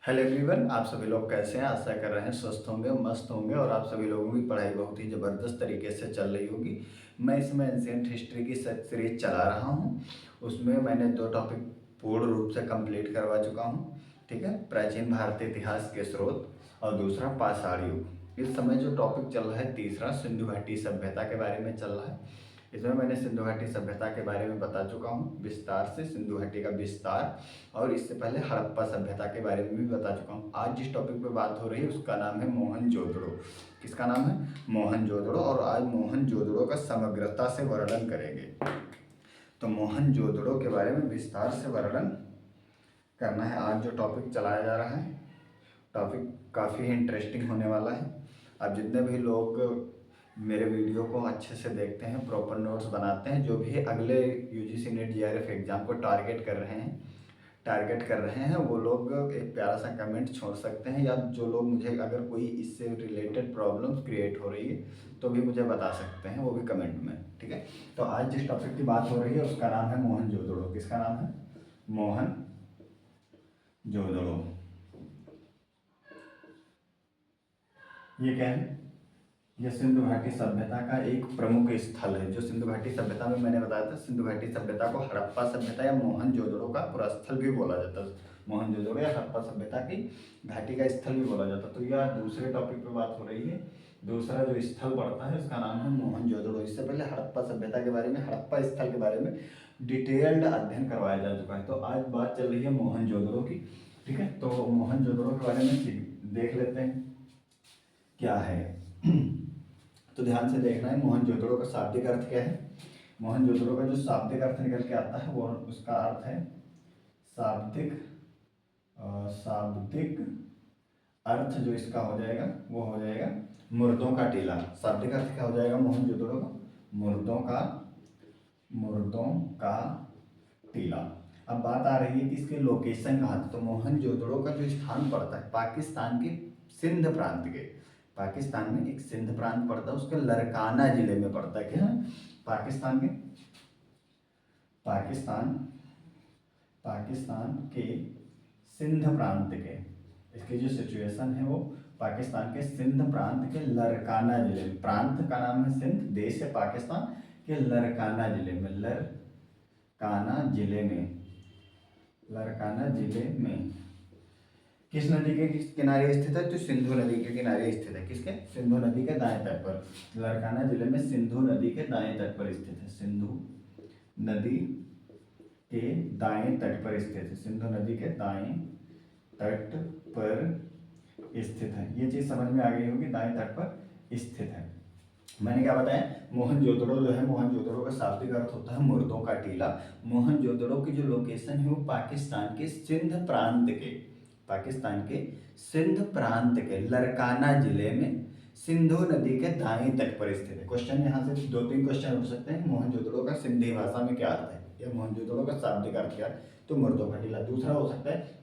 Hello everyone, आप सभी लोग कैसे हैं? आशा कर रहे हैं स्वस्थ होंगे, मस्त होंगे और आप सभी लोगों की पढ़ाई बहुत ही ज़बरदस्त तरीके से चल रही होगी। मैं इसमें एंशियंट हिस्ट्री की सीरीज चला रहा हूं। उसमें मैंने 2 टॉपिक पूर्ण रूप से कंप्लीट करवा चुका हूं। ठीक है, प्राचीन भारतीय इतिहास के स्रोत और दूसरा पाषाण युग। इस समय जो टॉपिक चल रहा है तीसरा सिंधु घाटी सभ्यता के बारे में चल रहा है। इसमें मैंने सिंधु घाटी सभ्यता के बारे में बता चुका हूँ विस्तार से, सिंधु घाटी का विस्तार, और इससे पहले हड़प्पा सभ्यता के बारे में भी बता चुका हूँ। आज जिस टॉपिक पे बात हो रही है उसका नाम है मोहनजोदड़ो। किसका नाम है? मोहनजोदड़ो। और आज मोहनजोदड़ो का समग्रता से वर्णन करेंगे। तो मोहनजोदड़ो के बारे में विस्तार से वर्णन करना है। आज जो टॉपिक चलाया जा रहा है, टॉपिक काफ़ी इंटरेस्टिंग होने वाला है। अब जितने भी लोग मेरे वीडियो को अच्छे से देखते हैं, प्रॉपर नोट्स बनाते हैं, जो भी अगले यूजीसी नेट जीआरएफ एग्जाम को टारगेट कर रहे हैं वो लोग एक प्यारा सा कमेंट छोड़ सकते हैं, या जो लोग मुझे अगर कोई इससे रिलेटेड प्रॉब्लम्स क्रिएट हो रही है तो भी मुझे बता सकते हैं, वो भी कमेंट में। ठीक है, तो आज जिस टॉपिक की बात हो रही है उसका नाम है मोहनजोदड़ो। किसका नाम है? मोहनजोदड़ो। ये क्या है? यह सिंधु घाटी सभ्यता का एक प्रमुख स्थल है। जो सिंधु घाटी सभ्यता में मैंने बताया था, सिंधु घाटी सभ्यता को हड़प्पा सभ्यता या मोहनजोदड़ो का पूरा स्थल भी बोला जाता है। मोहनजोदड़ो या हड़प्पा सभ्यता की घाटी का स्थल भी बोला जाता है। तो यह दूसरे टॉपिक पे बात हो रही है। दूसरा जो स्थल पड़ता है उसका नाम है मोहनजोदड़ो। इससे पहले हड़प्पा सभ्यता के बारे में, हड़प्पा स्थल के बारे में डिटेल्ड अध्ययन करवाया जा चुका है। तो आज बात चल रही है मोहनजोदड़ो की। ठीक है, तो मोहनजोदड़ो के बारे में देख लेते हैं क्या है। तो ध्यान से देखना है, मोहनजोदड़ो का शाब्दिक अर्थ क्या है। मोहनजोदड़ो का जो शाब्दिक अर्थ निकल के आता है वो उसका अर्थ है शाब्दिक शाब्दिक अर्थ जो इसका हो जाएगा वो हो जाएगा मुर्दों का टीला। शाब्दिक अर्थ क्या हो जाएगा मोहनजोदड़ो का? मुर्दों का टीला। अब बात आ रही है कि इसके लोकेशन कहाँ था। तो मोहनजोदड़ो का जो स्थान पड़ता है पाकिस्तान के सिंध प्रांत के, पाकिस्तान में एक सिंध प्रांत पड़ता है, उसके लरकाना जिले में पड़ता है। क्या है? पाकिस्तान के पाकिस्तान पाकिस्तान के सिंध प्रांत के, इसकी जो सिचुएशन है वो पाकिस्तान के सिंध प्रांत के लरकाना जिले में, प्रांत का नाम है सिंध, देश है पाकिस्तान के लरकाना जिले में, लरकाना जिले में किस नदी के किनारे स्थित है? तो सिंधु नदी के किनारे स्थित है। किसके? सिंधु नदी के दाएं तट पर। लरकाना जिले में सिंधु नदी के दाएं तट पर स्थित है। सिंधु नदी के दाएं तट पर स्थित है। सिंधु नदी के दाएं तट पर स्थित है। ये चीज समझ में आ गई होगी, दाएं तट पर स्थित है। मैंने क्या बताया? मोहनजोदड़ो जो है, मोहनजोदड़ो का शाब्दिक अर्थ होता है मुर्दों का टीला। मोहनजोदड़ो की जो लोकेशन है वो पाकिस्तान के सिंध प्रांत के, पाकिस्तान के सिंध प्रांत के लरकाना जिले में सिंधु नदी के दाएं तट पर स्थित है। क्वेश्चन यहाँ से 2-3 क्वेश्चन उठ सकते हैं। मोहनजोदड़ो का सिंधी भाषा में क्या अर्थ है, या मोहनजोदड़ो का शाब्दिक अर्थ क्या है? तो मुर्दों का टीला। दूसरा हो सकता है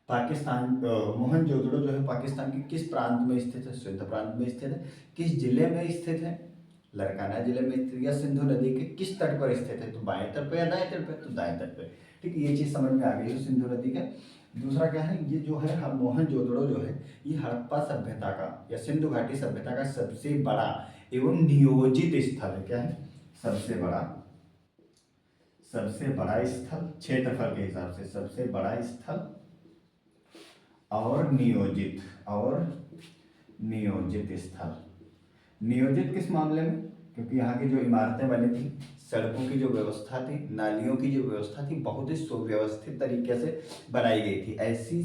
पाकिस्तान, मोहनजोदड़ो जो है पाकिस्तान के किस प्रांत में स्थित है? सिंध प्रांत में स्थित है। किस जिले में स्थित है? लरकाना जिले में स्थित। या सिंधु नदी के किस तट पर स्थित है? तो बाएं तट पर या दाएं तट पर? तो दाएं तट पर। ठीक है, ये चीज समझ में आ गई है सिंधु नदी का। दूसरा क्या है, ये जो है मोहनजोदड़ो जो है ये हड़प्पा सभ्यता का या सिंधु घाटी सभ्यता का सबसे बड़ा एवं नियोजित स्थल है। क्या है? सबसे बड़ा स्थल, क्षेत्रफल के हिसाब से सबसे बड़ा स्थल और नियोजित स्थल। नियोजित किस मामले में? क्योंकि यहाँ की जो इमारतें बनी थी, सड़कों की जो व्यवस्था थी, नालियों की जो व्यवस्था थी, बहुत ही सुव्यवस्थित तरीके से बनाई गई थी। ऐसी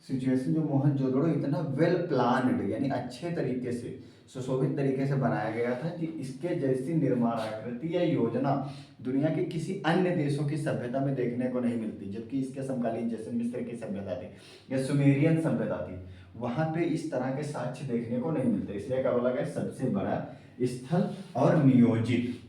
सिचुएशन जो मोहनजोदड़ो इतना वेल प्लान्ड यानी अच्छे तरीके से सुशोभित तरीके से बनाया गया था कि इसके जैसी निर्माणाकृति या योजना दुनिया के किसी अन्य देशों की सभ्यता में देखने को नहीं मिलती। जबकि इसके समकालीन जैसे मिस्र की सभ्यता थी या सुमेरियन सभ्यता थी, वहां पे इस तरह के साक्ष्य देखने को नहीं मिलते। इसलिए क्या बोला गया? सबसे बड़ा स्थल और नियोजित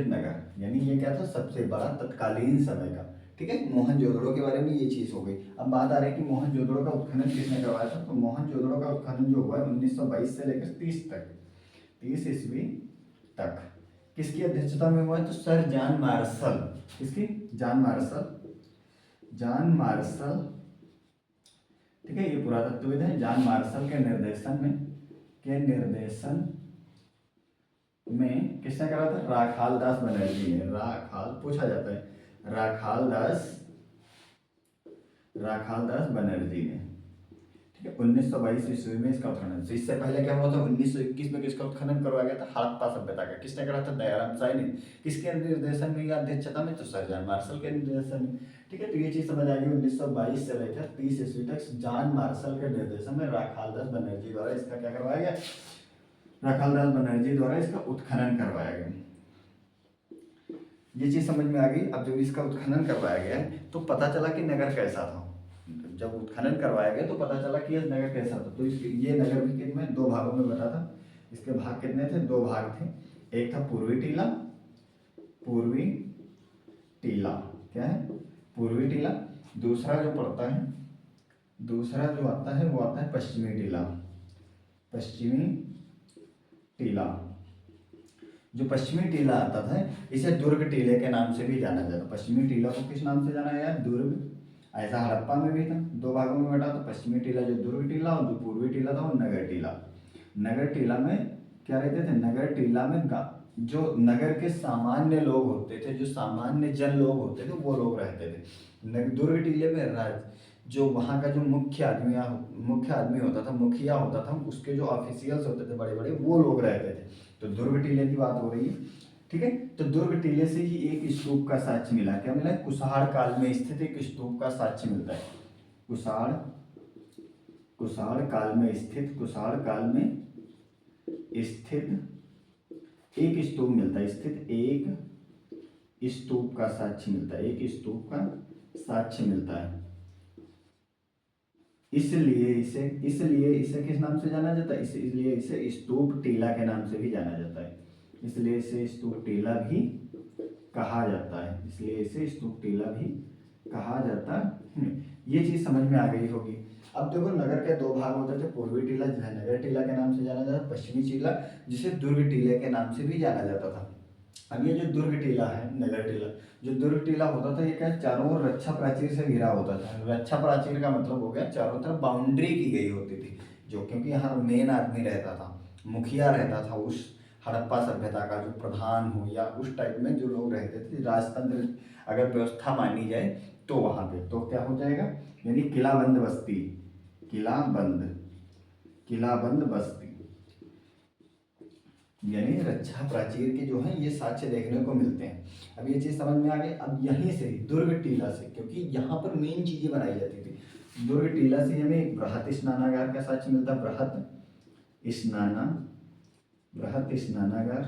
नगर यानी ये क्या था? सबसे बड़ा तत्कालीन समय का। ठीक है, मोहनजोदड़ो के बारे में ये चीज हो गई। अब बात आ रही है कि मोहनजोदड़ो का उत्खनन किसने करवाया था। तो मोहनजोदड़ो का उत्खनन जो हुआ है 1922 से लेकर 30 ईस्वी तक, किसकी अध्यक्षता में हुआ है? तो सर जॉन मार्शल। किसकी? John Marshall. जॉन मार्शल, ठीक है, ये पुरातत्वविद है। जॉन मार्शल के निर्देशन में किसने करा था? राखाल दास बनर्जी ने। राखाल पूछा जाता है, राखाल दास बनर्जी ने, ठीक है। 1922 ईस्वी में इसका उत्खनन। तो इससे पहले क्या हुआ था? 1921 में किसका उत्खनन करवाया गया था? हड़प्पा सभ्यता का। किसने करा था? दयाराम साई ने। किसके निर्देशन में या अध्यक्षता में? तो सर जॉन मार्शल के निर्देशन में, ठीक है। तो ये चीज समझ आ गई। 1922 से लेकर 30 ईस्वी तक जॉन मार्शल के निर्देशन में राखाल दास बनर्जी द्वारा इसका क्या करवाया गया? राखाल दास बनर्जी द्वारा इसका उत्खनन करवाया गया। ये चीज समझ में आ गई। अब जब इसका उत्खनन करवाया गया तो पता चला कि नगर कैसा था। जब उत्खनन करवाया गया तो पता चला कि यह नगर कैसा था। तो ये नगर भी कितने दो भागों में बटा था। इसके भाग कितने थे? दो भाग थे। एक था पूर्वी टीला, क्या है? पूर्वी टीला। दूसरा जो पड़ता है, दूसरा जो आता है वो आता है पश्चिमी टीला। जो पश्चिमी टीला आता था इसे दुर्ग टीले के नाम से भी जाना जाता। पश्चिमी टीला को किस नाम से जाना गया? दुर्ग। ऐसा हड़प्पा में भी था, दो भागों में बटा। तो पश्चिमी टीला जो दुर्ग टीला, और जो पूर्वी टीला था वो नगर टीला। नगर टीला में क्या रहते थे? नगर टीला में जो नगर के सामान्य लोग होते थे, जो सामान्य जन लोग होते थे, वो लोग रहते थे। दुर्ग टीले में जो वहाँ का जो मुख्य आदमी होता था, मुखिया होता था, उसके जो ऑफिशियल्स होते थे बड़े बड़े, वो लोग रहते थे। तो दुर्ग टीले की बात हो रही है, ठीक है। तो दुर्ग टीले से ही एक स्तूप का साक्ष्य मिला। क्या मिला? कुषाण काल में स्थित एक स्तूप का साक्ष्य मिलता है। कुषाण काल में स्थित एक स्तूप मिलता है। एक स्तूप का साक्ष्य मिलता है। इसलिए इसे किस नाम से जाना जाता है? इसलिए इसे स्तूप टीला के नाम से भी जाना जाता है। इसलिए इसे स्तूप टीला भी कहा जाता है। ये चीज समझ में आ गई होगी। अब देखो, नगर के दो भाग होते थे। पूर्वी टीला जिसे नगर टीला के नाम से जाना जाता, पश्चिमी टीला जिसे दुर्ग टीले के नाम से भी जाना जाता था। अब ये जो दुर्ग टीला है, नगर टीला, जो दुर्ग टीला होता था, ये क्या चारों ओर रक्षा प्राचीर से घिरा होता था। रक्षा प्राचीर का मतलब हो गया चारों तरफ बाउंड्री की गई होती थी, जो क्योंकि यहाँ मेन आदमी रहता था, मुखिया रहता था उस हड़प्पा सभ्यता का, जो प्रधान हो या उस टाइप में जो लोग रहते थे। राजतंत्र अगर व्यवस्था मानी जाए तो वहाँ पे तो क्या हो जाएगा? यानी किलाबंद बस्ती, यानी रक्षा प्राचीर के जो है ये साक्ष्य देखने को मिलते हैं। अब ये चीज समझ में आ गई। अब यहीं से दुर्ग टीला से, क्योंकि यहाँ पर मेन चीजें बनाई जाती थी, दुर्ग टीला से हमें बृहत स्नानागार का साक्ष्य मिलता है। बृहत स्नानागार,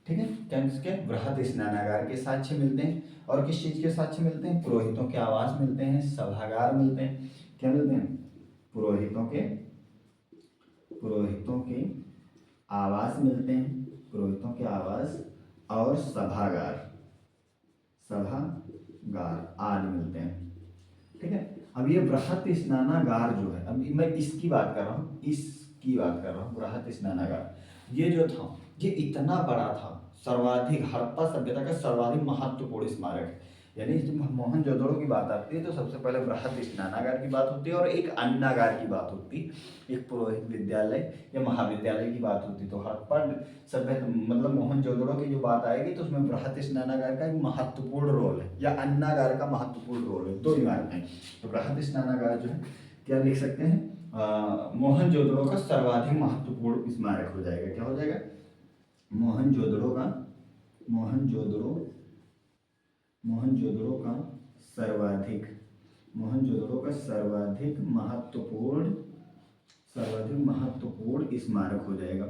ठीक है। क्या किसके? बृहत स्नानागार के साक्ष्य मिलते हैं। और किस चीज के साक्ष्य मिलते हैं? पुरोहितों के आवास मिलते हैं, सभागार मिलते हैं। क्या मिलते हैं? पुरोहितों के आवास मिलते हैं, पुरोहितों के आवास और सभागार आदि मिलते हैं, ठीक है। अब ये बृहत स्नानागार जो है, अब मैं इसकी बात कर रहा हूँ, बृहत स्नानागार ये जो था, ये इतना बड़ा था, सर्वाधिक हड़प्पा सभ्यता का सर्वाधिक महत्वपूर्ण स्मारक है। यानी जब मोहनजोदड़ो की बात आती है तो सबसे पहले बृहत स्नानागार की बात होती है और एक अन्नागार की बात होती है, एक पुरोहित विद्यालय या महाविद्यालय की बात होती है। तो हड़प्पा सभ्यता मतलब मोहनजोदड़ो की जो बात आएगी तो उसमें बृहत स्नानागार का एक महत्वपूर्ण रोल है या अन्नागार का महत्वपूर्ण रोल है, दो इमारतें। तो बृहत स्नानागार जो है क्या लिख सकते हैं? मोहनजोदड़ो का सर्वाधिक महत्वपूर्ण स्मारक हो जाएगा। क्या हो जाएगा? मोहनजोदड़ो का सर्वाधिक महत्वपूर्ण स्मारक हो जाएगा,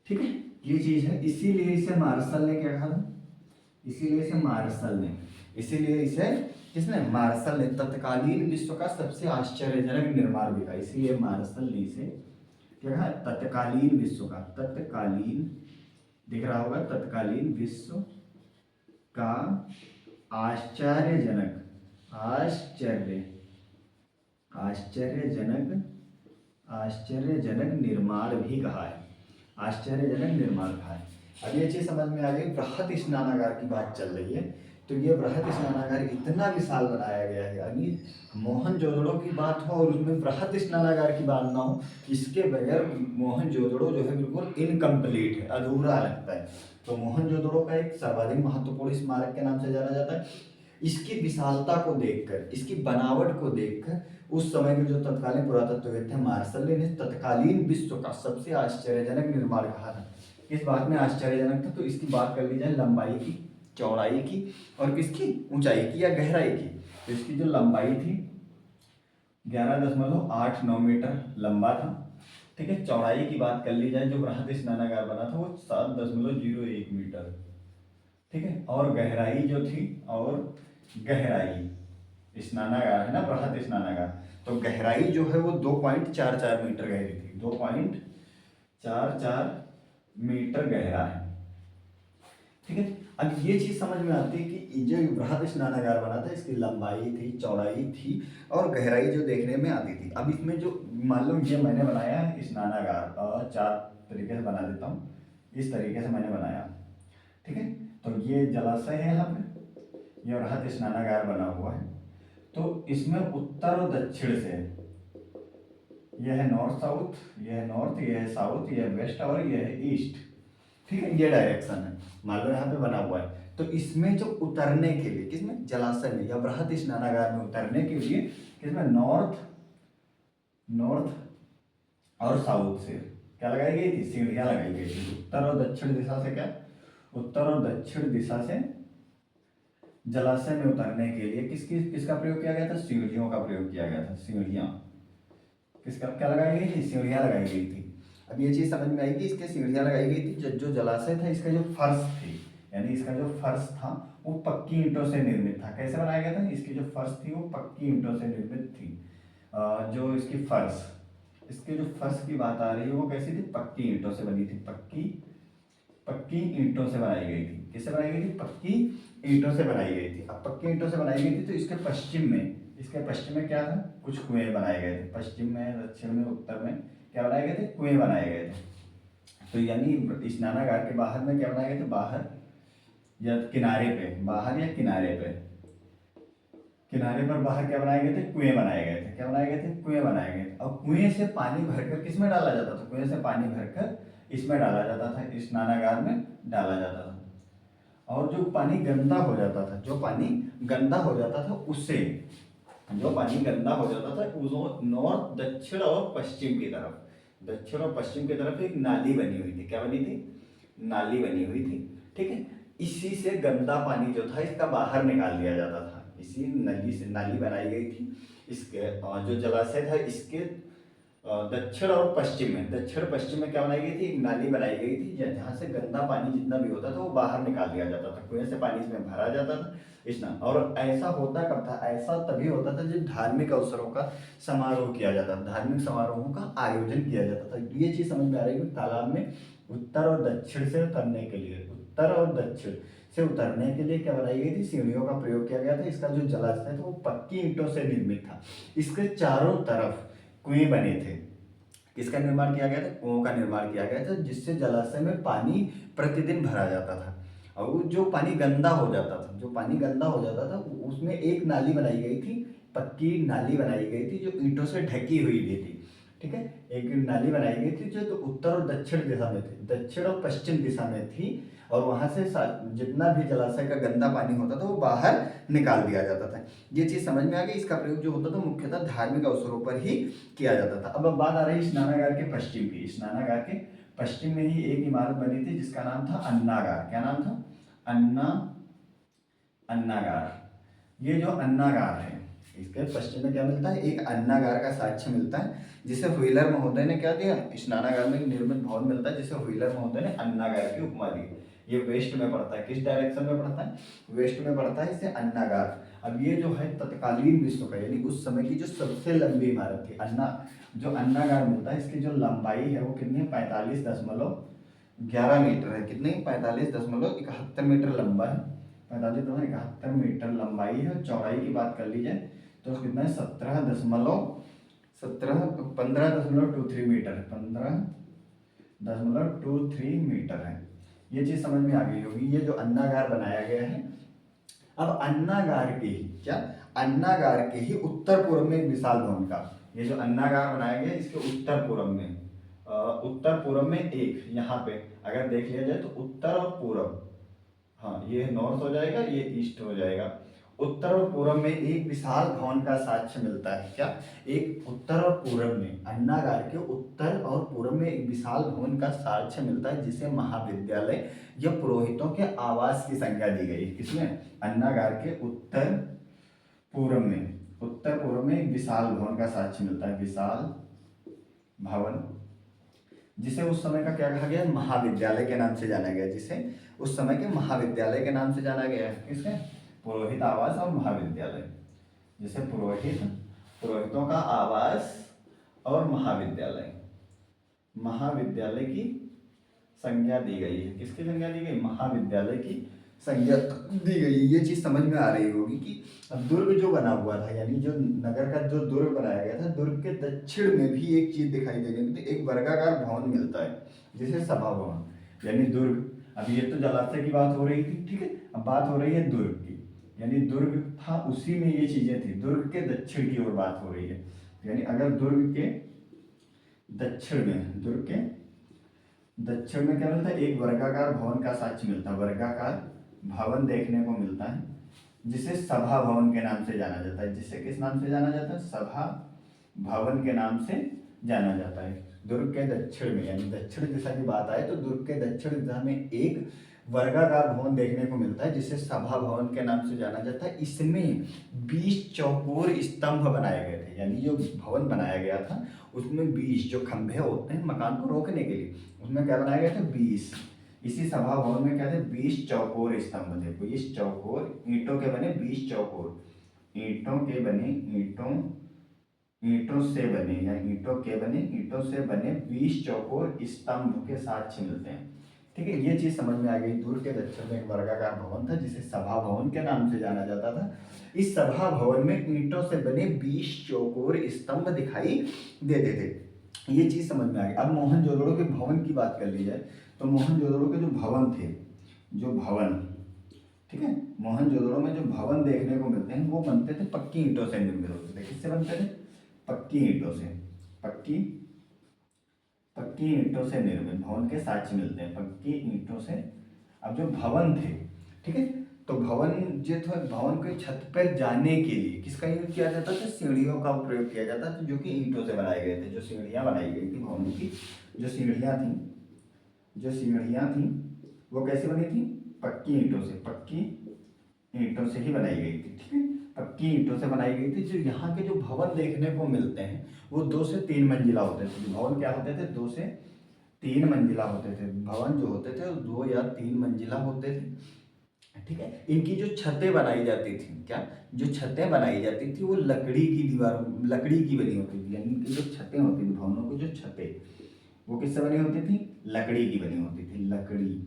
ठीक है। ये चीज है, इसीलिए इसे मार्शल ने क्या कहा? मार्शल ने तत्कालीन विश्व का सबसे आश्चर्यजनक निर्माण भी कहा। इसीलिए मार्शल ने इसे क्या कहा? तत्कालीन विश्व का, दिख रहा होगा, तत्कालीन विश्व का आश्चर्यजनक निर्माण भी कहा है। अब ये चीज समझ में आ गई। बृहत स्नानागार की बात चल रही है, तो ये बृहत स्नानागार इतना विशाल बनाया गया है, यानी मोहनजोदड़ो की बात हो और उसमें बृहत स्नानागार की बात ना हो, इसके बगैर मोहनजोदड़ो जो है बिल्कुल इनकम्प्लीट है, अधूरा लगता है। तो मोहनजोदड़ो का एक सर्वाधिक महत्वपूर्ण स्मारक के नाम से जाना जाता है। इसकी विशालता को देखकर, इसकी बनावट को देखकर उस समय के जो तत्कालीन पुरातत्वविद थे मार्शल ने तत्कालीन विश्व का सबसे आश्चर्यजनक निर्माण कहा था। इस बात में आश्चर्यजनक था, तो इसकी बात कर ली जाए लंबाई की, चौड़ाई की और किसकी, ऊंचाई की या गहराई की। तो इसकी जो लंबाई थी 11.89 मीटर लंबा था, ठीक है। चौड़ाई की बात कर ली जाए, जो बृहत स्नानागार बना था वो 7.01 मीटर, ठीक है। और गहराई जो थी, और गहराई स्नानागार है ना बृहत स्नानागार, तो गहराई जो है वो 2.44 मीटर गहरी थी, 2.44 मीटर गहरा है, ठीक है। अब ये चीज समझ में आती है कि जो बृहद स्नानागार बना था इसकी लंबाई थी, चौड़ाई थी और गहराई जो देखने में आती थी। अब इसमें जो मान लो ये मैंने बनाया है स्नानागार, और 4 तरीके से बना देता हूँ, इस तरीके से मैंने बनाया, ठीक है। तो ये जलाशय है यहाँ पे, ये बृहद स्नानागार बना हुआ है। तो इसमें उत्तर और दक्षिण से, यह है नॉर्थ साउथ, यह है नॉर्थ, यह है साउथ, यह है वेस्ट और यह है ईस्ट, ठीक है। ये डायरेक्शन है, मान लो यहाँ पे बना हुआ है। तो इसमें जो उतरने के लिए, किसमें, जलाशय में या बृहद स्नानागार में उतरने के लिए, किसमें, नॉर्थ और साउथ से क्या लगाई गई थी, सीढ़ियां लगाई गई थी। उत्तर और दक्षिण दिशा से, क्या, उत्तर और दक्षिण दिशा से जलाशय में उतरने के लिए किसका प्रयोग किया गया था, सीढ़ियों का प्रयोग किया गया था। सीढ़ियां किसका, क्या लगाई गई थी, सीढ़ियां लगाई गई थी। अब ये चीज समझ में आएगी, इसके सीढ़ियां लगाई गई थी। जो जलाशय था इसका जो फर्श थी, यानी इसका जो फर्श था वो पक्की ईंटों से निर्मित था। कैसे बनाया गया था, इसकी जो फर्श थी वो पक्की ईंटों से निर्मित थी। जो इसकी फर्श, इसके जो फर्श की बात आ रही है वो कैसी थी, पक्की ईंटों से बनी थी, पक्की ईंटों से बनाई गई थी। किससे बनाई गई थी, पक्की ईंटों से बनाई गई थी। अब पक्की ईंटों से बनाई गई थी तो इसके पश्चिम में क्या था, कुछ कुएं बनाए गए थे। पश्चिम में, दक्षिण में, उत्तर में क्या बनाए गए थे, कुएं बनाए गए थे। तो यानी स्नानागार के बाहर में क्या बनाए गए थे, बाहर या किनारे पे, बाहर या किनारे पे, किनारे पर बाहर क्या बनाए गए थे, कुएं बनाए गए थे। क्या बनाए गए थे, कुएं बनाए गए थे। और कुएं से पानी भरकर किसमें डाला जाता था, कुएं से पानी भरकर इसमें डाला जाता था, स्नानागार में डाला जाता था। और जो पानी गंदा हो जाता था, जो पानी गंदा हो जाता था उससे, जो पानी गंदा हो जाता था उस नॉर्थ, दक्षिण और पश्चिम की तरफ, दक्षिण और पश्चिम की तरफ एक नाली बनी हुई थी। क्या बनी थी, नाली बनी हुई थी, ठीक है। इसी से गंदा पानी जो था इसका बाहर निकाल दिया जाता था। इसी नली से नाली बनाई गई थी। इसके जो जलाशय था इसके दक्षिण और पश्चिम में, दक्षिण पश्चिम में क्या बनाई गई थी, एक नाली बनाई गई थी जहाँ से गंदा पानी जितना भी होता था वो बाहर निकाल दिया जाता था। कुएं से पानी इसमें भरा जाता था स्नान। और ऐसा होता कब था, ऐसा तभी होता था जब धार्मिक अवसरों का समारोह किया जाता था, धार्मिक समारोहों का आयोजन किया जाता था। ये चीज समझ में आ रही है, तालाब में उत्तर और दक्षिण से उतरने के लिए, उत्तर और दक्षिण से उतरने के लिए क्या बनाई गई थी, सीढ़ियों का प्रयोग किया गया था। इसका जो जलाशय था वो पक्की ईंटों से निर्मित था। इसके चारों तरफ कुएं बने थे। किसका निर्माण किया गया था, कुओं का निर्माण किया गया था, जिससे जलाशय में पानी प्रतिदिन भरा जाता था। और जो पानी गंदा हो जाता था, जो पानी गंदा हो जाता था उसमें एक नाली बनाई गई थी, पक्की नाली बनाई गई थी जो ईंटों से ढकी हुई भी थी, ठीक है। एक नाली बनाई गई थी जो तो उत्तर और दक्षिण दिशा में थी, दक्षिण और पश्चिम दिशा में थी। और वहां से जितना भी जलाशय का गंदा पानी होता था वो बाहर निकाल दिया जाता था। ये चीज समझ में आ गई। इसका प्रयोग जो होता था मुख्यतः धार्मिक अवसरों पर ही किया जाता था। अब बात आ रही स्नानागार के पश्चिम की। स्नानागार के पश्चिम में ही एक इमारत बनी थी जिसका नाम था अन्नागार। क्या नाम था, अन्नागार। ये जो अन्नागार है इसके पश्चिम में क्या मिलता है, एक अन्नागार का साक्ष्य मिलता है, जिसे व्हीलर महोदय ने क्या दिया, स्नानागार में निर्मित भवन मिलता है जिसे व्हीलर महोदय ने अन्नागार की उपमा दी। ये वेस्ट में पड़ता है, किस डायरेक्शन में पड़ता है, वेस्ट में पड़ता है, इसे अन्नागार। अब ये जो है तत्कालीन विश्व का यानी उस समय की जो सबसे लंबी इमारत थी, जो अन्नागार मिलता है, इसकी जो लंबाई है वो कितनी है, 45.11 मीटर है। कितनी, 45.71 मीटर लंबा है, 45.71 मीटर लंबाई है। और चौड़ाई की बात कर ली जाए तो कितना है, 15.23 मीटर है, 15.23 मीटर है। ये चीज समझ में आ गई होगी। ये जो अन्नागार बनाया गया है, अब अन्नागार के ही क्या, अन्नागार के ही उत्तर पूर्व में एक विशाल भवन का, ये जो अन्नागार बनाया गया है इसके उत्तर पूर्व में, उत्तर पूर्व में एक, यहाँ पे अगर देख लिया जाए तो उत्तर और पूर्व, हाँ ये नॉर्थ हो जाएगा, ये ईस्ट हो जाएगा। उत्तर और पूर्व में एक विशाल भवन का साक्ष्य मिलता है। क्या, एक उत्तर और पूर्व में, अन्नागार के उत्तर और पूर्व में एक विशाल भवन का साक्ष्य मिलता है जिसे महाविद्यालय या पुरोहितों के आवास की संज्ञा दी गई है। किसमें, अन्नागार के उत्तर पूर्व में, उत्तर पूर्व में एक विशाल भवन का साक्ष्य मिलता है, विशाल भवन, जिसे उस समय का क्या कहा गया, महाविद्यालय के नाम से जाना गया, जिसे उस समय के महाविद्यालय के नाम से जाना गया है। किसके, पुरोहित आवास और महाविद्यालय, जिसे पुरोहितों का आवास और महाविद्यालय, महाविद्यालय की संज्ञा दी गई है। किसकी संज्ञा दी गई, महाविद्यालय की संज्ञा दी गई। ये चीज समझ में आ रही होगी कि दुर्ग जो बना हुआ था, यानी जो नगर का जो दुर्ग बनाया गया था, दुर्ग के दक्षिण में भी एक चीज दिखाई दे रही थी, एक वर्गाकार भवन मिलता है जिसे सभा भवन, यानी दुर्ग। अब ये तो जलाशय की बात हो रही थी, ठीक है, अब बात हो रही है दुर्ग की, यानी दुर्ग था उसी में ये चीजें थी, दुर्ग के दक्षिण की ओर बात हो रही है। यानी अगर दुर्ग के दक्षिण में, दुर्ग के दक्षिण में क्या मिलता है, एक वर्गाकार भवन का साक्ष्य मिलता है, वर्गाकार भवन देखने को मिलता है जिसे सभा भवन के नाम से जाना जाता है। जिसे किस नाम से जाना जाता है, सभा भवन के नाम से जाना जाता है। दुर्ग के दक्षिण में, यानी दक्षिण दिशा की बात आए तो दुर्ग के दक्षिण दिशा में एक वर्गाकार भवन देखने को मिलता है जिसे सभा भवन के नाम से जाना जाता है। इसमें 20 चौकोर स्तंभ बनाए गए थे, यानी जो भवन बनाया गया था उसमें 20 जो खंभे होते हैं मकान को रोकने के लिए, उसमें क्या बनाया गया था, 20। इसी सभा भवन में क्या थे, 20 चौकोर स्तंभ थे, 20 चौकोर ईंटों के बने, 20 चौकोर ईंटों के बने, ईंटों से बने या ईंटों के बने, ईंटों से बने 20 चौकोर स्तंभ के साक्ष्य मिलते हैं। ठीक है, ये चीज समझ में आ गई। दूर के दक्षिण में एक वर्गाकार भवन था जिसे सभा भवन के नाम से जाना जाता था। इस सभा भवन में ईंटों से बने 20 चौकोर स्तंभ दिखाई देते थे। ये चीज समझ में आ गई। अब मोहनजोदड़ो के भवन की बात कर ली जाए तो मोहनजोदड़ो के जो भवन थे, जो भवन, ठीक है, मोहनजोदड़ो में जो भवन देखने को मिलते हैं वो बनते थे पक्की ईंटों से निर्मित होते थे। किससे बनते थे, पक्की ईंटों से, पक्की ईंटों से निर्मित भवन के साक्ष्य मिलते हैं, पक्की ईंटों से। अब जो भवन थे, ठीक है, तो भवन जो थे, भवन के छत पर जाने के लिए किसका यूज किया जाता था, सीढ़ियों का प्रयोग किया जाता था जो कि ईंटों से बनाए गए थे। जो सीढ़ियाँ बनाई गई थी भवनों की, जो सीढ़ियाँ थी वो कैसे बनी थी, पक्की ईंटों से, पक्की ईंटों से ही बनाई गई थी। ठीक है, पक्की ईंटों से बनाई गई थी। जो यहाँ के जो भवन देखने को मिलते हैं वो 2 से 3 मंजिला होते थे। भवन क्या होते थे, 2 से 3 मंजिला होते थे। भवन जो होते थे वो 2 या 3 मंजिला होते थे। ठीक है, इनकी जो छतें बनाई जाती थी, क्या, जो छतें बनाई जाती थी वो लकड़ी की दीवार, लकड़ी की बनी होती थी। यानी इनकी जो छतें होती थी, भवनों की जो छतें, वो किससे बनी होती थी, लकड़ी की बनी होती थी, लकड़ी।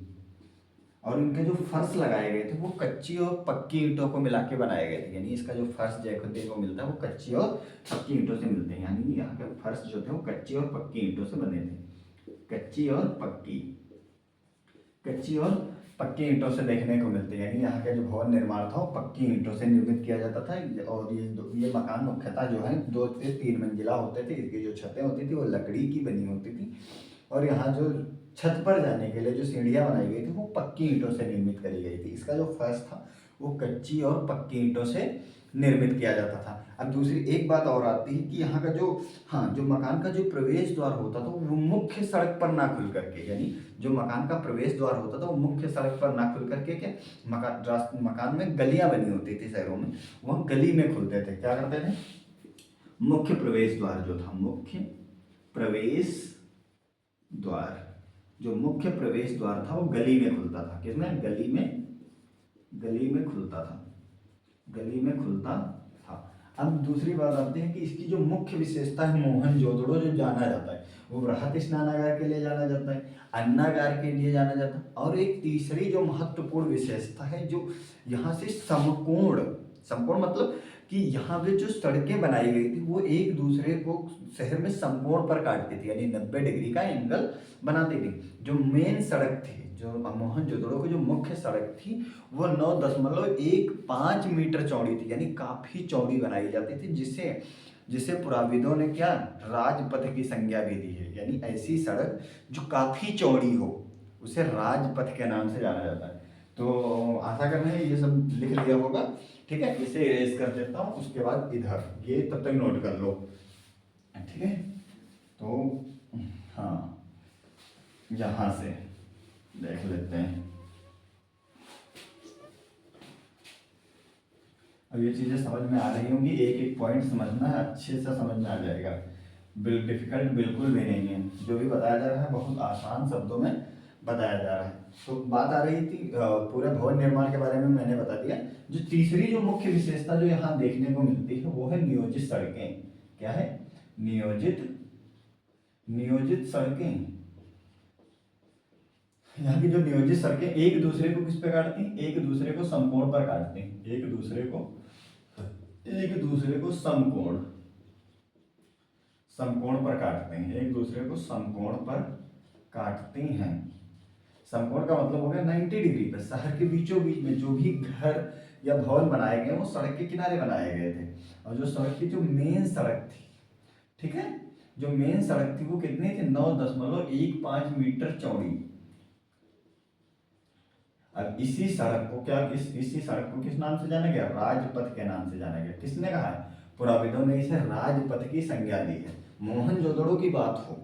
और इनके जो फर्श लगाए गए थे वो कच्ची और पक्की ईंटों को मिला के बनाए गए थे। यानी इसका जो फर्श देखने को मिलता है वो कच्ची और पक्की ईंटों से मिलते हैं। यानी यहाँ के फर्श जो थे वो कच्ची और पक्की ईंटों से बने थे, कच्ची और पक्की ईंटों से देखने को मिलते हैं। यानी यहाँ का जो भवन निर्माण था वो पक्की ईंटों से निर्मित किया जाता था। और ये मकान मुख्यतः जो है 2 से 3 मंजिला होते थे। इसकी जो छतें होती थी वो लकड़ी की बनी होती थी। और यहाँ जो छत पर जाने के लिए जो सीढ़ियाँ बनाई गई थी वो पक्की ईंटों से निर्मित करी गई थी। इसका जो फर्श था वो कच्ची और पक्की ईंटों से निर्मित किया जाता था। अब दूसरी एक बात और आती है कि यहाँ का जो, हाँ, जो मकान का जो प्रवेश द्वार होता था वो मुख्य सड़क पर ना खुल करके, यानी जो मकान का प्रवेश द्वार होता था वो मुख्य सड़क पर ना खुल करके, क्या, मकान में गलियां बनी होती थी शहरों में, वह गली में खुलते थे। क्या करते थे, मुख्य प्रवेश द्वार जो था, मुख्य प्रवेश द्वार, जो मुख्य प्रवेश द्वार था वो गली में खुलता था। किसमें, गली में खुलता था, गली में खुलता था। अब दूसरी बात आती है कि इसकी जो मुख्य विशेषता है, मोहनजोदड़ो जो जाना जाता है वो बृहत स्नानागार के लिए जाना जाता है, अन्नागार के लिए जाना जाता है। और एक तीसरी जो महत्वपूर्ण विशेषता है, जो यहाँ से समकोण मतलब कि यहाँ पे जो सड़कें बनाई गई थी वो एक दूसरे को शहर में समकोण पर काटती थी, यानी 90 डिग्री का एंगल बनाती थी। जो मेन सड़क थी, जो मोहनजोदड़ो की जो मुख्य सड़क थी वो 9.15 मीटर चौड़ी थी, यानी काफ़ी चौड़ी बनाई जाती थी, जिसे जिसे पुराविदों ने क्या राजपथ की संज्ञा भी दी है। यानी ऐसी सड़क जो काफ़ी चौड़ी हो उसे राजपथ के नाम से जाना जाता है। तो आशा करना है ये सब लिख लिया होगा, ठीक है। इसे इरेज कर देता हूँ, उसके बाद इधर ये तब तक नोट कर लो, ठीक है। तो हाँ, यहाँ से देख लेते हैं। अब ये चीज़ें समझ में आ रही होंगी, एक एक पॉइंट समझना है, अच्छे से समझ में आ जाएगा। डिफिकल्ट बिल्कुल भी नहीं है, जो भी बताया जा रहा है बहुत आसान शब्दों में बताया जा रहा है। तो बात आ रही थी पूरे भवन निर्माण के बारे में, मैंने बता दिया। जो तीसरी जो मुख्य विशेषता जो यहाँ देखने को मिलती है वो है नियोजित सड़कें। क्या है? नियोजित सड़कें। यहाँ की जो नियोजित सड़कें एक दूसरे को किस पे काटती हैं? एक दूसरे को समकोण पर काटती हैं। एक दूसरे को समकोण पर काटते हैं। एक दूसरे को समकोण पर काटती हैं। समकोण का मतलब हो गया 90 डिग्री पर। शहर के बीचों बीच में जो भी घर या भवन बनाए गए वो सड़क के किनारे बनाए गए थे। और जो सड़क की जो मेन सड़क थी, ठीक है, जो मेन सड़क थी वो कितनी थी? 9.15 मीटर चौड़ी। अब इसी सड़क को किस नाम से जाना गया? राजपथ के नाम से जाना गया। किसने कहा है? पुराविदों ने इसे राजपथ की संज्ञा दी है। मोहनजोदड़ो की बात हो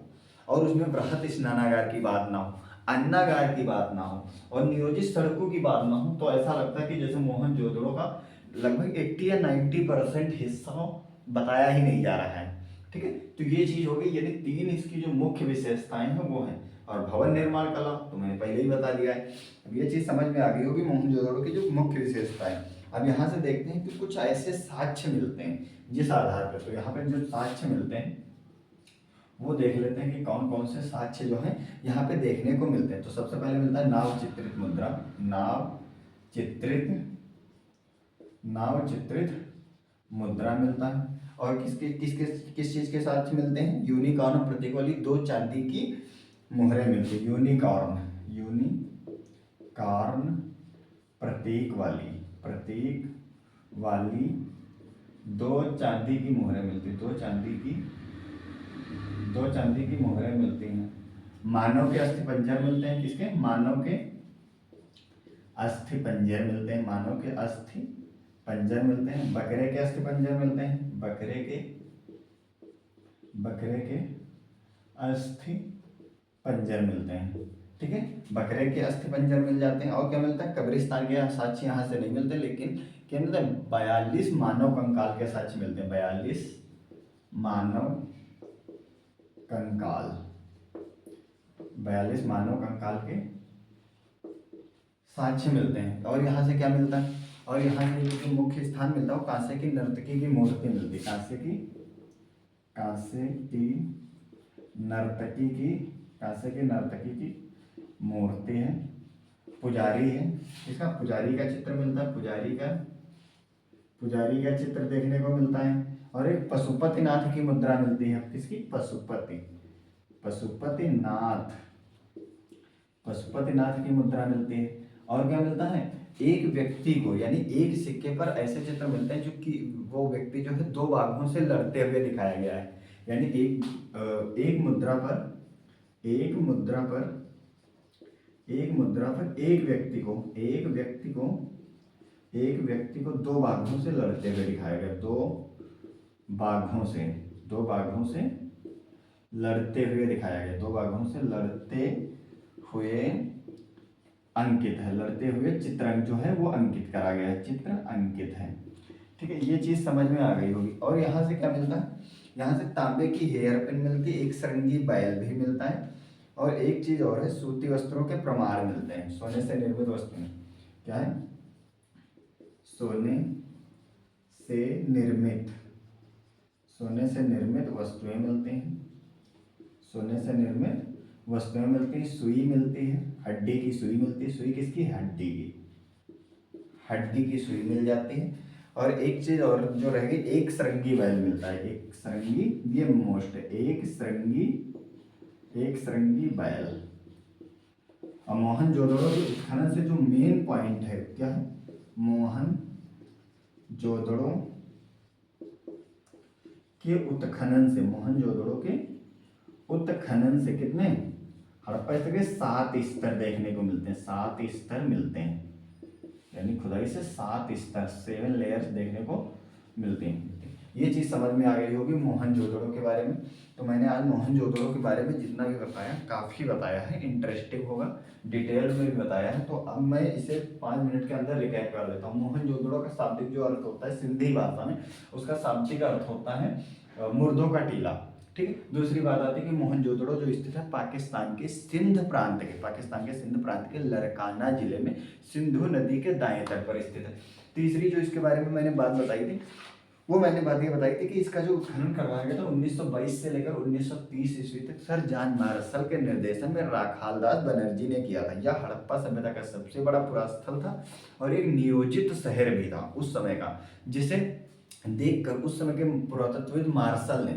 और उसमें बृहत स्नानागार की बात ना हो, अन्नागार की बात ना हो और नियोजित सड़कों की बात ना हो, तो ऐसा लगता है कि जैसे मोहनजोदड़ो का लगभग 80 या 90% हिस्सा बताया ही नहीं जा रहा है, ठीक है। तो ये चीज हो गई, यानी तीन इसकी जो मुख्य विशेषताएं हैं वो हैं। और भवन निर्माण कला तो मैंने पहले ही बता दिया है। अब ये चीज समझ में आ गई होगी मोहनजोदड़ो की जो मुख्य विशेषताएं। अब यहाँ से देखते हैं कि कुछ ऐसे साक्ष्य मिलते हैं जिस आधार पर, तो यहाँ पे जो साक्ष्य मिलते हैं वो देख लेते हैं कि कौन कौन से साक्ष्य जो है यहाँ पे देखने को मिलते हैं। तो सबसे पहले मिलता है नाव चित्रित मुद्रा। नाव चित्रित मुद्रा मिलता है। और किस चीज के साथ मिलते हैं? यूनिकॉर्न प्रतीक वाली 2 चांदी की मुहरें मिलती है। यूनिकॉर्न प्रतीक वाली 2 चांदी की मुहरें मिलती है। 2 चांदी की मुहरें मिलती हैं। मानव के अस्थि पंजर मिलते हैं। किसके? मानव के अस्थि पंजर मिलते हैं। मानव के अस्थि पंजर मिलते हैं। बकरे के अस्थि पंजर मिलते हैं। बकरे के अस्थि पंजर मिलते हैं, ठीक है। बकरे के अस्थि पंजर मिल जाते हैं। और क्या मिलता है? कब्रिस्तान के साक्ष्य यहाँ से नहीं मिलते, लेकिन क्या मिलता है? 42 मानव कंकाल के साक्ष्य मिलते हैं। 42 मानव कंकाल के साक्ष्य मिलते हैं। और यहाँ से क्या मिलता है? और यहाँ से जो मुख्य स्थान मिलता है वो कांसे की नर्तकी की मूर्ति मिलती है। कांसे की नर्तकी की मूर्ति है। पुजारी है, इसका पुजारी का चित्र मिलता है। पुजारी का चित्र देखने को मिलता है। और एक पशुपतिनाथ की मुद्रा मिलती है। किसकी? पशुपतिनाथ की मुद्रा मिलती है। और क्या मिलता है? एक व्यक्ति को, यानी एक सिक्के पर ऐसे चित्र मिलते हैं जो कि वो व्यक्ति जो है 2 बाघों से लड़ते हुए दिखाया गया है। यानी एक मुद्रा पर एक व्यक्ति को 2 बाघों से लड़ते हुए दिखाया गया। 2 बाघों से लड़ते हुए दिखाया गया। 2 बाघों से लड़ते हुए अंकित है। लड़ते हुए चित्र जो है वो अंकित करा गया है। चित्र अंकित है, ठीक है। ये चीज समझ में आ गई होगी। और यहाँ से क्या मिलता है? यहाँ से तांबे की हेयर पिन मिलती है। एक सरंगी बैल भी मिलता है। और एक चीज और है, सूती वस्त्रों के प्रमाण मिलते हैं। सोने से निर्मित वस्तुएं, क्या है? सोने से निर्मित वस्तुएं मिलती हैं। सुई मिलती है। हड्डी की सुई मिलती है। सुई किसकी? हड्डी की सुई मिल जाती है। और एक चीज और जो रहेगी, एक सरंगी बैल मिलता है। एक सरंगी, ये मोस्ट है। एक सरंगी बैल। और मोहनजोदड़ो के उत्खनन से जो मेन पॉइंट है क्या है, मोहनजोदड़ो के उत्खनन से, मोहनजोदड़ो के उत्खनन से कितने, हड़प्पा स्थल के 7 स्तर देखने को मिलते हैं, 7 स्तर मिलते हैं, यानी खुदाई से 7 स्तर, 7 लेयर्स देखने को मिलते हैं। ये चीज़ समझ में आ गई होगी मोहनजोदड़ो के बारे में। तो मैंने आज मोहनजोदड़ो के बारे में जितना भी बताया, काफ़ी बताया है, इंटरेस्टिंग होगा, डिटेल में भी बताया है। तो अब मैं इसे 5 मिनट के अंदर रिकैप कर देता हूँ। मोहनजोदड़ो का शाब्दिक जो अर्थ होता है सिंधी भाषा में, उसका शाब्दिक अर्थ होता है मुर्दों का टीला। ठीक है। दूसरी बात आती है कि मोहनजोदड़ो जो स्थित है पाकिस्तान के सिंध प्रांत के, पाकिस्तान के सिंध प्रांत के लरकाना जिले में सिंधु नदी के दाएं तट पर स्थित है। तीसरी जो इसके बारे में मैंने बात बताई थी, वो मैंने बात ये बताई थी कि इसका जो उत्खनन करवाया गया था 1922 से लेकर 1930 ईस्वी तक सर जॉन मार्शल के निर्देशन में राखालदास बनर्जी ने किया था। यह हड़प्पा सभ्यता का सबसे बड़ा पुरास्थल था और एक नियोजित शहर भी था उस समय का, जिसे देखकर उस समय के पुरातत्वविद मार्शल ने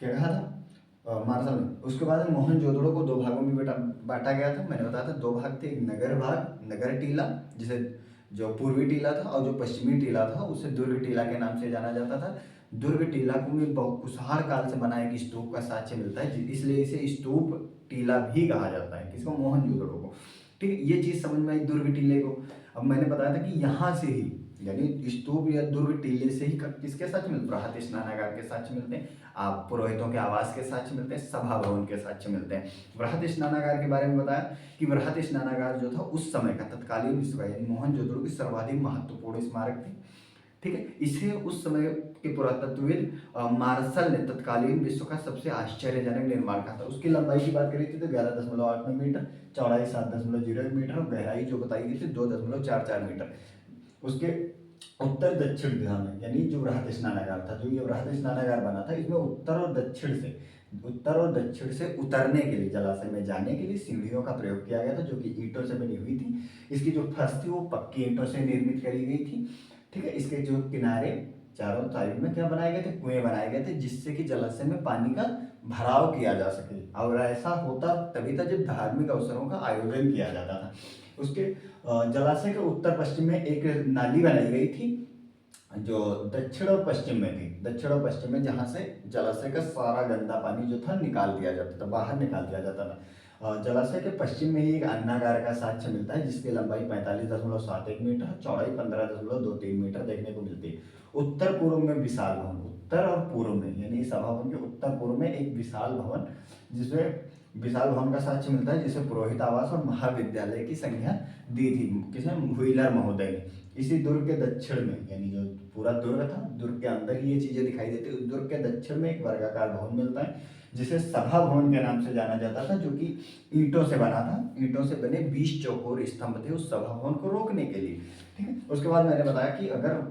क्या कहा था, मार्शल ने। उसके बाद मोहनजोदड़ो को 2 भागों में बांटा गया था। मैंने बताया था 2 भाग थे, एक नगर भाग, नगर टीला, जिसे जो पूर्वी टीला था, और जो पश्चिमी टीला था उसे दुर्ग टीला के नाम से जाना जाता था। दुर्ग टीला को में बहुत कुशहार काल से बनाए एक स्तूप का साक्ष्य मिलता है, इसलिए इसे स्तूप टीला भी कहा जाता है। किसको, मोहनजोदड़ो को। ठीक है, ये चीज़ समझ में आई दुर्ग टीले को। अब मैंने बताया था कि यहाँ से ही, यानी स्तूप या दुर्ग टीले से ही किसके साक्ष्य मिलते, बृहत स्नानागार के साक्ष्य मिलते हैं, आप पुरोहितों के आवास के साक्ष्य मिलते हैं, सभा भवन के साक्ष्य मिलते हैं। बृहत स्नानागार के बारे में बताया कि बृहत स्नानागार जो था उस समय का तत्कालीन विश्व का, यानी मोहनजोदड़ो की सर्वाधिक महत्वपूर्ण स्मारक थी। ठीक है, इसे उस समय के पुरातत्वविद मार्शल ने तत्कालीन विश्व का सबसे आश्चर्यजनक निर्माण कहा था। उसकी लंबाई की बात करी थी तो 11.89 मीटर, चौड़ाई 7.01 मीटर और गहराई जो बताई गई थी 2.44 मीटर। उसके उत्तर दक्षिण दिशा में, यानी जो बृहत स्नानागार था, जो ये बृहत स्नानागार बना था, इसमें उत्तर और दक्षिण से उतरने के लिए, जलाशय में जाने के लिए सीढ़ियों का प्रयोग किया गया था, जो कि ईंटों से बनी हुई थी। इसकी जो फर्श थी वो पक्की ईंटों से निर्मित करी गई थी। ठीक है, इसके जो किनारे चारों साइड में क्या बनाए गए थे, कुएं बनाए गए थे, जिससे कि जलाशय में पानी का भराव किया जा सके। और ऐसा होता तभी था जब धार्मिक अवसरों का आयोजन किया जाता था। उसके जलाशय के उत्तर पश्चिम में एक नाली बनाई गई थी, जो दक्षिण और पश्चिम में थी। दक्षिण और पश्चिम में जहाँ से जलाशय का सारा गंदा पानी जो था निकाल दिया जाता था, बाहर निकाल दिया जाता था। जलाशय के पश्चिम में ही एक अन्नागार का साक्ष्य मिलता है, जिसकी लंबाई 45.71 मीटर, चौड़ाई 15.23 मीटर देखने को मिलती है। उत्तर पूर्व में विशाल भवन, उत्तर और पूर्व में, यानी सभा भवन के उत्तर पूर्व में एक विशाल भवन, जिसमें विशाल भवन का साक्ष्य मिलता है, जिसे पुरोहित आवास और महाविद्यालय की संज्ञा दी थी किसने, व्हीलर महोदय ने। इसी दुर्ग के दक्षिण में, यानी जो पूरा दुर्ग था, दुर्ग के अंदर ही ये चीजें दिखाई देती। दुर्ग के दक्षिण में एक वर्गाकार भवन मिलता है, जिसे सभा भवन के नाम से जाना जाता था, जो कि ईंटों से बना था। ईंटों से बने 20 चौकोर स्तंभ थे उस सभा भवन को रोकने के लिए। ठीक है, उसके बाद मैंने बताया कि अगर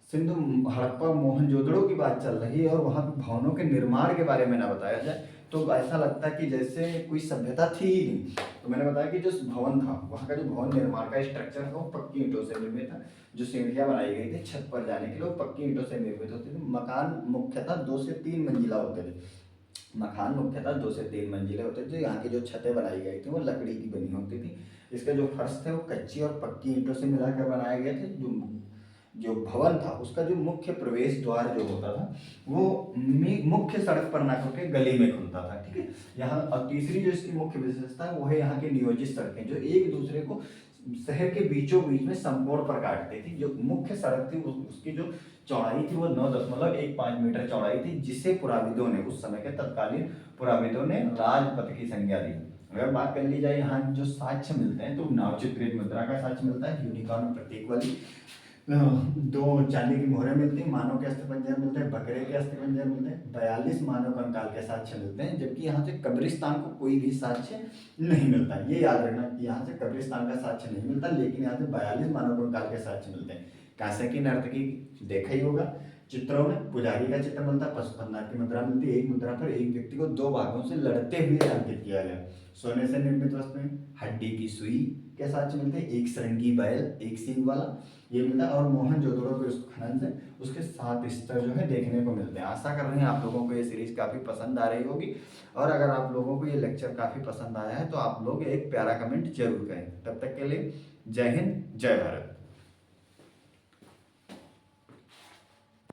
सिंधु हड़प्पा मोहनजोदड़ो की बात चल रही है और वहाँ पे भवनों के निर्माण के बारे में ना बताया जाए तो ऐसा लगता है कि जैसे कोई सभ्यता थी ही नहीं। तो मैंने बताया कि जो भवन था, वहाँ का जो भवन निर्माण का स्ट्रक्चर था वो पक्की ईंटों से निर्मित था। जो सीढ़ियाँ बनाई गई थी छत पर जाने के लिए वो पक्की ईंटों से निर्मित होती थी। मकान मुख्यतः 2 से 3 मंजिला होते थे। मकान मुख्यतः 2 से 3 मंजिले होते थे। यहाँ की जो छतें बनाई गई थी वो लकड़ी की बनी होती थी। इसके जो फर्श थे वो कच्ची और पक्की ईंटों से मिलाकर बनाए गए थे। जो भवन था उसका जो मुख्य प्रवेश द्वार जो होता था वो मुख्य सड़क पर ना होकर गली में खुलता था। ठीक है, यहाँ और तीसरी जो इसकी मुख्य विशेषता है वो है यहाँ की नियोजित सड़कें, जो एक दूसरे को शहर के बीचों बीच में समकोण पर काटती थी। जो मुख्य सड़क थी उसकी जो चौड़ाई थी वो 9.15 मीटर चौड़ाई थी, जिसे पुराविदों ने, उस समय के तत्कालीन पुराविदों ने राजपथ की संज्ञा दी। अगर बात कर ली जाए यहाँ जो साक्ष्य मिलते हैं तो नाव चित्रित मुद्रा का साक्ष्य मिलता है, यूनिकॉर्न प्रतीक वाली 2 चांदी की मोहरें मिलती हैं, मानव के अस्थिपंजर मिलते हैं, बकरे के अस्थिपंजर मिलते हैं, 42 मानव कंकाल के साक्ष्य मिलते हैं। जबकि यहाँ से कब्रिस्तान को कोई भी साक्ष्य नहीं मिलता। ये याद रखना कि यहाँ से कब्रिस्तान का साक्ष्य नहीं मिलता, लेकिन यहाँ से 42 मानव कंकाल के साक्ष्य मिलते हैं। कांसे की नर्तकी देखा ही होगा चित्रों में, पुजारी का चित्र मिलता है, पशुपतिनाथ की मुद्रा मिलती है। एक मुद्रा पर एक व्यक्ति को 2 भागों से लड़ते हुए अंकित किया गया। सोने से निर्मित वस्तुएं, हड्डी की सुई के साथ मिलते हैं, एक सरंगी बैल, एक सींग वाला, ये मिलता है। और मोहनजोदड़ो के उस खनन से उसके 7 स्तर जो है देखने को मिलते हैं। आशा कर रहे हैं आप लोगों को ये सीरीज काफ़ी पसंद आ रही होगी, और अगर आप लोगों को ये लेक्चर काफ़ी पसंद आया है तो आप लोग एक प्यारा कमेंट जरूर करें। तब तक के लिए जय हिंद, जय भारत।